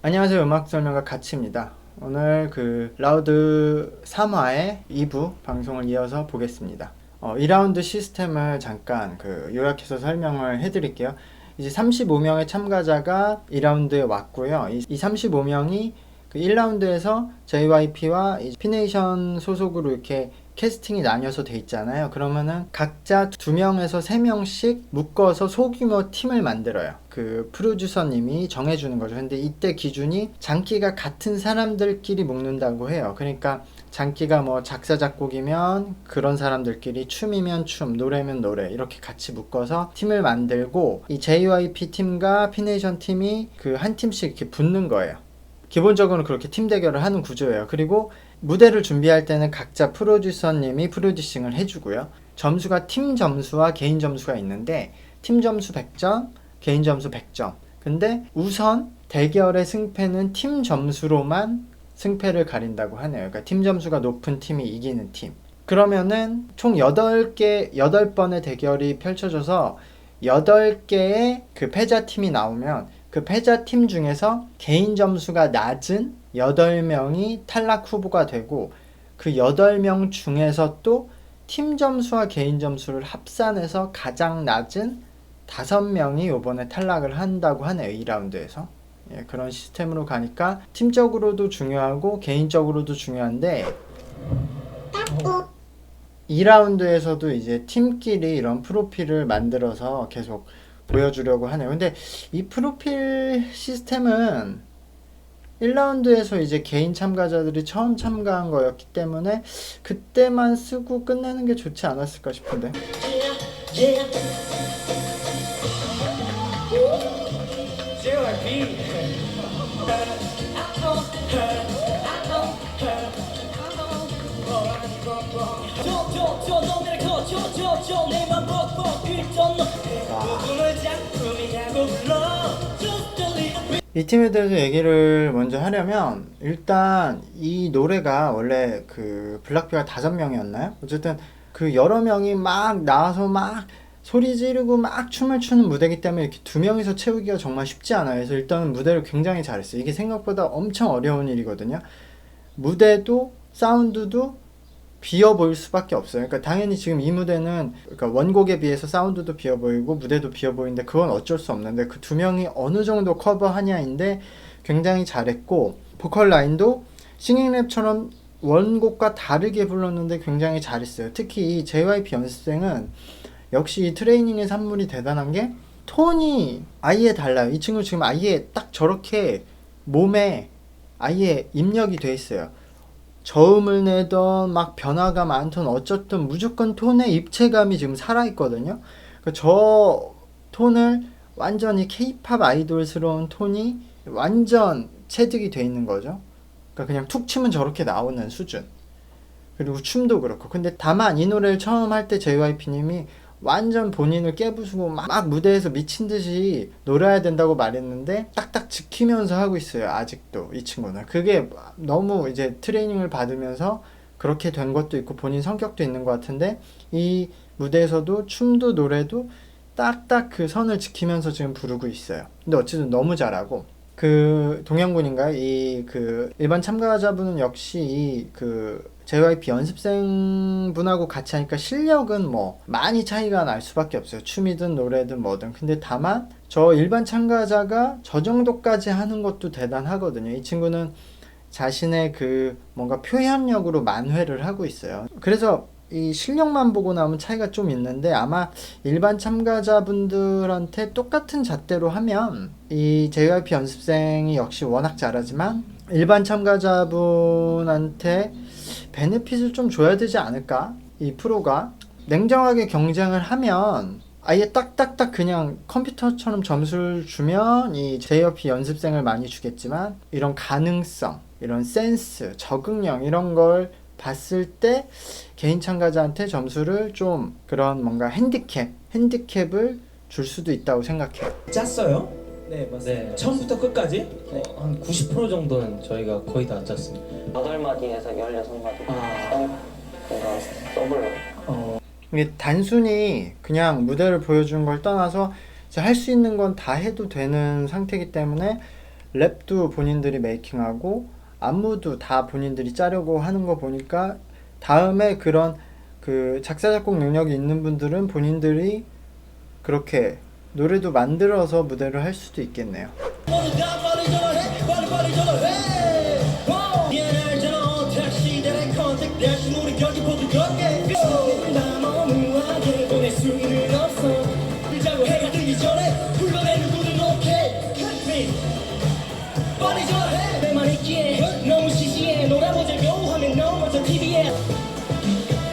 안녕하세요. 음악설명가 가치입니다. 오늘 라우드 3화의 2부 방송을 이어서 보겠습니다. 2라운드 시스템을 잠깐 요약해서 설명을 해드릴게요. 이제 35명의 참가자가 2라운드에 왔고요. 이 35명이 1라운드에서 JYP와 피네이션 소속으로 이렇게 캐스팅이 나뉘어서 돼 있잖아요. 그러면은 각자 2명에서 3명씩 묶어서 소규모 팀을 만들어요. 프로듀서님이 정해주는 거죠. 근데 이때 기준이 장기가 같은 사람들끼리 묶는다고 해요. 그러니까 장기가 뭐 작사 작곡이면 그런 사람들끼리, 춤이면 춤, 노래면 노래 이렇게 같이 묶어서 팀을 만들고, 이 JYP 팀과 피네이션 팀이 한 팀씩 이렇게 붙는 거예요. 기본적으로 그렇게 팀 대결을 하는 구조예요. 그리고 무대를 준비할 때는 각자 프로듀서님이 프로듀싱을 해주고요. 점수가 팀 점수와 개인 점수가 있는데, 팀 점수 100점, 개인 점수 100점. 근데 우선 대결의 승패는 팀 점수로만 승패를 가린다고 하네요. 그러니까 팀 점수가 높은 팀이 이기는 팀. 그러면은 총 8번의 대결이 펼쳐져서 8개의 패자팀이 나오면 그 패자팀 중에서 개인 점수가 낮은 8명이 탈락 후보가 되고, 그 8명 중에서 또 팀 점수와 개인 점수를 합산해서 가장 낮은 5명이 이번에 탈락을 한다고 하네요. 2라운드에서. 예, 그런 시스템으로 가니까 팀적으로도 중요하고 개인적으로도 중요한데, 2라운드에서도 이제 팀끼리 이런 프로필을 만들어서 계속 보여주려고 하네요. 근데 이 프로필 시스템은 1라운드에서 이제 개인 참가자들이 처음 참가한 거였기 때문에 그때만 쓰고 끝내는 게 좋지 않았을까 싶은데. 이 팀에 대해서 얘기를 먼저 하려면, 일단 이 노래가 원래 블락비가 5명이었나요? 어쨌든 여러 명이 막 나와서 막 소리 지르고 막 춤을 추는 무대이기 때문에 이렇게 2명이서 채우기가 정말 쉽지 않아요. 그래서 일단은 무대를 굉장히 잘했어요. 이게 생각보다 엄청 어려운 일이거든요. 무대도 사운드도 비어 보일 수밖에 없어요. 그러니까 당연히 지금 이 무대는 원곡에 비해서 사운드도 비어 보이고 무대도 비어 보이는데 그건 어쩔 수 없는데, 그 2명이 어느 정도 커버하냐인데 굉장히 잘했고, 보컬 라인도 싱잉랩처럼 원곡과 다르게 불렀는데 굉장히 잘했어요. 특히 이 JYP 연습생은 역시 이 트레이닝의 산물이 대단한 게 톤이 아예 달라요. 이 친구 지금 아예 딱 저렇게 몸에 아예 입력이 돼 있어요. 저음을 내던 막 변화가 많던 어쨌든 무조건 톤의 입체감이 지금 살아있거든요. 저 톤을 완전히 K-팝 아이돌스러운 톤이 완전 체득이 돼 있는 거죠. 그냥 툭 치면 저렇게 나오는 수준. 그리고 춤도 그렇고. 근데 다만 이 노래를 처음 할 때 JYP님이 완전 본인을 깨부수고 막 무대에서 미친 듯이 노래해야 된다고 말했는데 딱딱 지키면서 하고 있어요. 아직도 이 친구는. 그게 너무 이제 트레이닝을 받으면서 그렇게 된 것도 있고 본인 성격도 있는 것 같은데, 이 무대에서도 춤도 노래도 딱딱 그 선을 지키면서 지금 부르고 있어요. 근데 어쨌든 너무 잘하고, 동영군인가요? 일반 참가자분은 역시 JYP 연습생분하고 같이 하니까 실력은 뭐 많이 차이가 날 수밖에 없어요. 춤이든 노래든 뭐든. 근데 다만 저 일반 참가자가 저 정도까지 하는 것도 대단하거든요. 이 친구는 자신의 뭔가 표현력으로 만회를 하고 있어요. 그래서 이 실력만 보고 나면 차이가 좀 있는데, 아마 일반 참가자분들한테 똑같은 잣대로 하면 이 JYP 연습생이 역시 워낙 잘하지만 일반 참가자분한테 베네핏을 좀 줘야 되지 않을까? 이 프로가 냉정하게 경쟁을 하면 아예 딱딱딱 그냥 컴퓨터처럼 점수를 주면 이 JYP 연습생을 많이 주겠지만, 이런 가능성, 이런 센스, 적응력 이런 걸 봤을 때 개인 참가자한테 점수를 좀 그런 뭔가 핸디캡을 줄 수도 있다고 생각해요. 짰어요? 네, 맞습니다. 네. 처음부터 끝까지? 한 90% 정도는 저희가 거의 다 짰습니다. 8마디에서 16마디 그런 서블로. 이게 단순히 그냥 무대를 보여주는 걸 떠나서 할 수 있는 건 다 해도 되는 상태이기 때문에 랩도 본인들이 메이킹하고 안무도 다 본인들이 짜려고 하는 거 보니까 다음에 그런 그 작사 작곡 능력이 있는 분들은 본인들이 그렇게 노래도 만들어서 무대를 할 수도 있겠네요.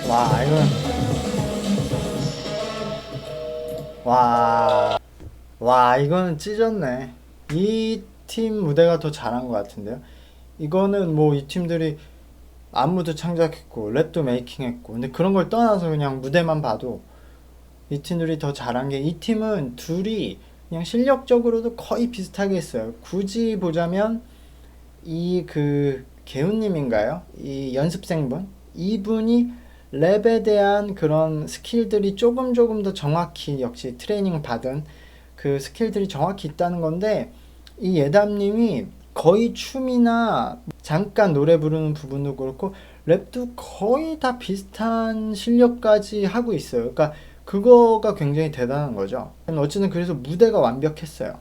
와 이건 와 이거는 찢었네. 이 팀 무대가 더 잘한 것 같은데요. 이거는 뭐 이 팀들이 안무도 창작했고 랩도 메이킹했고 근데 그런 걸 떠나서 그냥 무대만 봐도 이 팀들이 더 잘한 게 이 팀은 둘이 그냥 실력적으로도 거의 비슷하게 했어요. 굳이 보자면 이 그 개훈님인가요? 이 연습생분 이분이 랩에 대한 그런 스킬들이 조금 더 정확히 역시 트레이닝 받은 그 스킬들이 정확히 있다는 건데 이 예담님이 거의 춤이나 잠깐 노래 부르는 부분도 그렇고 랩도 거의 다 비슷한 실력까지 하고 있어요. 그러니까 그거가 굉장히 대단한 거죠. 어쨌든 그래서 무대가 완벽했어요.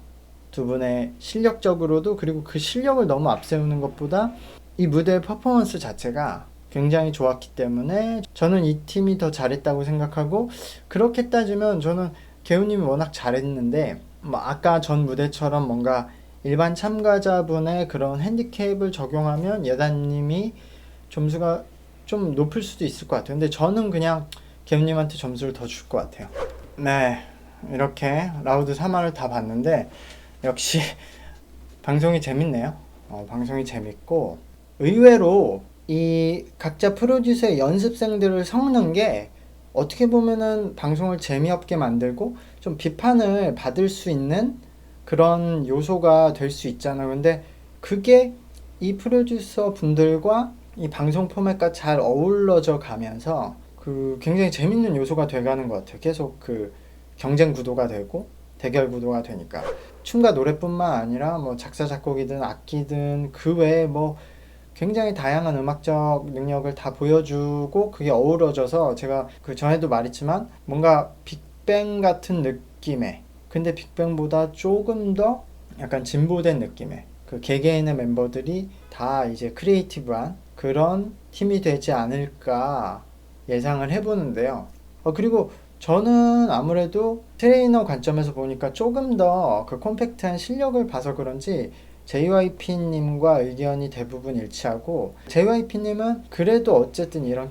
두 분의 실력적으로도 그리고 그 실력을 너무 앞세우는 것보다 이 무대의 퍼포먼스 자체가 굉장히 좋았기 때문에 저는 이 팀이 더 잘했다고 생각하고 그렇게 따지면 저는 개훈님이 워낙 잘했는데 뭐 아까 전 무대처럼 뭔가 일반 참가자분의 그런 핸디캡을 적용하면 예단님이 점수가 좀 높을 수도 있을 것 같아요. 근데 저는 그냥 개훈님한테 점수를 더 줄 것 같아요. 네, 이렇게 라우드 3화를 다 봤는데 역시 방송이 재밌네요. 방송이 재밌고 의외로 이 각자 프로듀서의 연습생들을 섞는 게 어떻게 보면은 방송을 재미없게 만들고 좀 비판을 받을 수 있는 그런 요소가 될 수 있잖아요. 근데 그게 이 프로듀서 분들과 이 방송 포맷과 잘 어우러져 가면서 그 굉장히 재밌는 요소가 돼가는 것 같아요. 계속 그 경쟁 구도가 되고 대결 구도가 되니까 춤과 노래뿐만 아니라 뭐 작사 작곡이든 악기든 그 외에 뭐 굉장히 다양한 음악적 능력을 다 보여주고 그게 어우러져서 제가 그 전에도 말했지만 뭔가 빅뱅 같은 느낌의 근데 빅뱅보다 조금 더 약간 진보된 느낌의 그 개개인의 멤버들이 다 이제 크리에이티브한 그런 팀이 되지 않을까 예상을 해보는데요. 그리고 저는 아무래도 트레이너 관점에서 보니까 조금 더 그 콤팩트한 실력을 봐서 그런지 JYP님과 의견이 대부분 일치하고 JYP님은 그래도 어쨌든 이런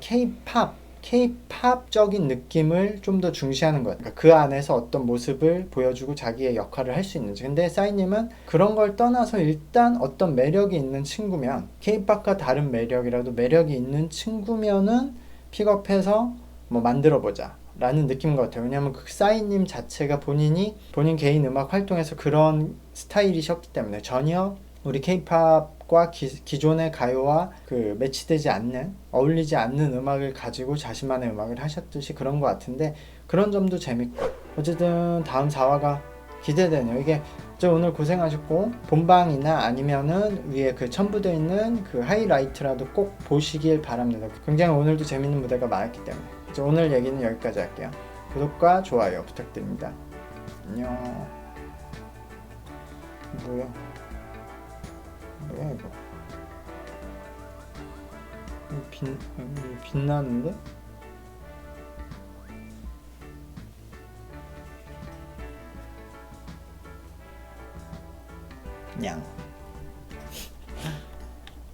K-팝적인 느낌을 좀 더 중시하는 것 같아요. 그러니까 그 안에서 어떤 모습을 보여주고 자기의 역할을 할 수 있는지. 근데 싸이님은 그런 걸 떠나서 일단 어떤 매력이 있는 친구면 K-팝과 다른 매력이라도 매력이 있는 친구면은 픽업해서 뭐 만들어보자 라는 느낌인 것 같아요. 왜냐하면 그 싸이님 자체가 본인 개인 음악 활동에서 그런 스타일이셨기 때문에 전혀 우리 K-팝과 기존의 가요와 그 매치되지 않는 어울리지 않는 음악을 가지고 자신만의 음악을 하셨듯이 그런 것 같은데 그런 점도 재밌고 어쨌든 다음 4화가 기대되네요. 이게 저 오늘 고생하셨고 본방이나 아니면은 위에 그 첨부되어 있는 그 하이라이트라도 꼭 보시길 바랍니다. 굉장히 오늘도 재밌는 무대가 많았기 때문에 오늘 얘기는 여기까지 할게요. 구독과 좋아요 부탁드립니다. 안녕. 뭐야 이거 빛나는데? 냥